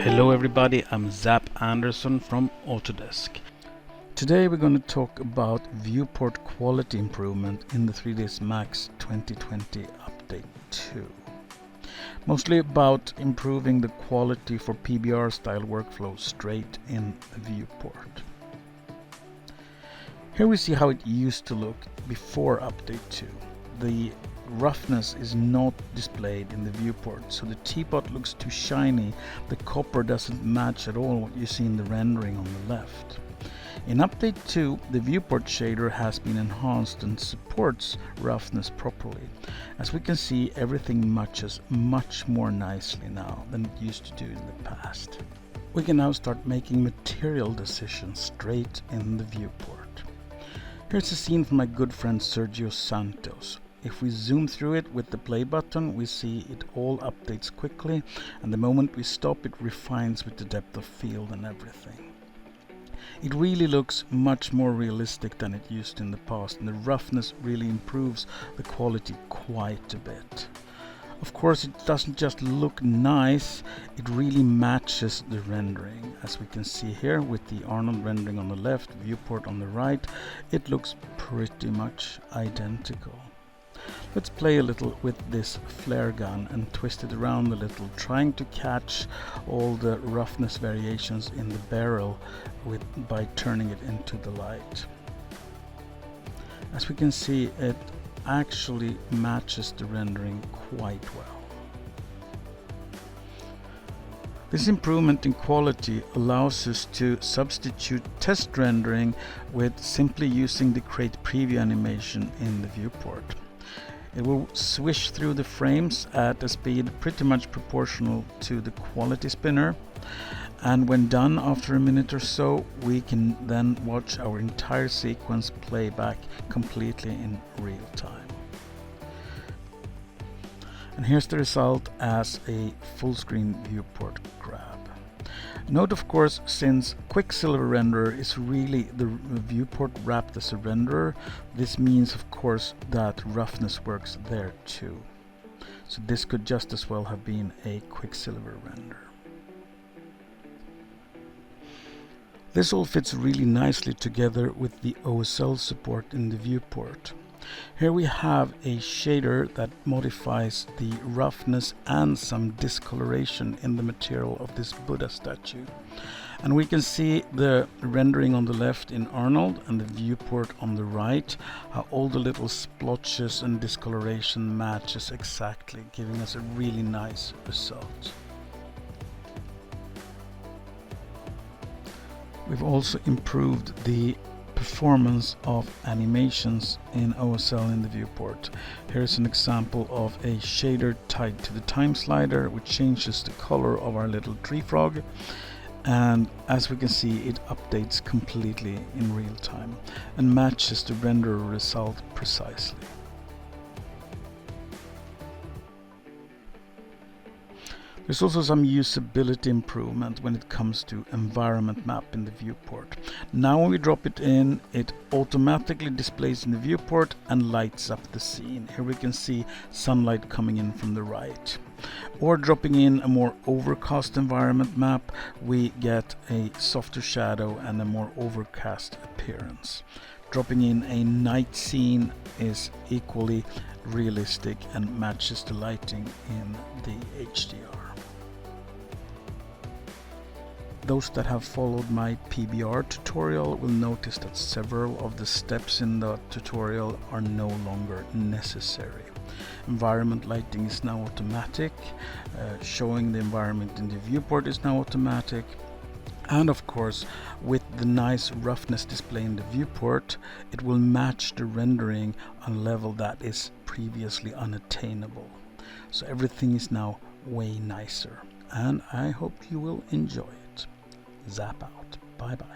Hello everybody, I'm Zap Anderson from Autodesk. Today we're going to talk about viewport quality improvement in the 3ds Max 2020 Update 2. Mostly about improving the quality for PBR style workflow straight in the viewport. Here we see how it used to look before Update 2. The roughness is not displayed in the viewport, so the teapot looks too shiny. The copper doesn't match at all what you see in the rendering on the left. In Update 2, the Viewport Shader has been enhanced and supports roughness properly. As we can see, everything matches much more nicely now than it used to do in the past. We can now start making material decisions straight in the viewport. Here's a scene from my good friend Sergio Santos. If we zoom through it with the play button, we see it all updates quickly, and the moment we stop, it refines with the depth of field and everything. It really looks much more realistic than it used in the past, and the roughness really improves the quality quite a bit. Of course, it doesn't just look nice, it really matches the rendering. As we can see here with the Arnold rendering on the left, viewport on the right, it looks pretty much identical. Let's play a little with this flare gun and twist it around a little, trying to catch all the roughness variations in the barrel by turning it into the light. As we can see, it actually matches the rendering quite well. This improvement in quality allows us to substitute test rendering with simply using the create preview animation in the viewport. It will swish through the frames at a speed pretty much proportional to the quality spinner, and when done after a minute or so, we can then watch our entire sequence play back completely in real time. And here's the result as a full screen viewport grab. Note, of course, since Quicksilver renderer is really the viewport wrapped as a renderer, this means of course that roughness works there too. So this could just as well have been a Quicksilver render. This all fits really nicely together with the OSL support in the viewport. Here we have a shader that modifies the roughness and some discoloration in the material of this Buddha statue. And we can see the rendering on the left in Arnold and the viewport on the right, how all the little splotches and discoloration matches exactly, giving us a really nice result. We've also improved the performance of animations in OSL in the viewport. Here's an example of a shader tied to the time slider, which changes the color of our little tree frog, and as we can see, it updates completely in real time and matches the render result precisely. There's also some usability improvement when it comes to environment map in the viewport. Now when we drop it in, it automatically displays in the viewport and lights up the scene. Here we can see sunlight coming in from the right. Or dropping in a more overcast environment map, we get a softer shadow and a more overcast appearance. Dropping in a night scene is equally realistic and matches the lighting in the HDR. Those that have followed my PBR tutorial will notice that several of the steps in the tutorial are no longer necessary. Environment lighting is now automatic, showing the environment in the viewport is now automatic, and of course with the nice roughness display in the viewport, it will match the rendering on a level that is previously unattainable. So everything is now way nicer, and I hope you will enjoy it. Zap out. Bye bye.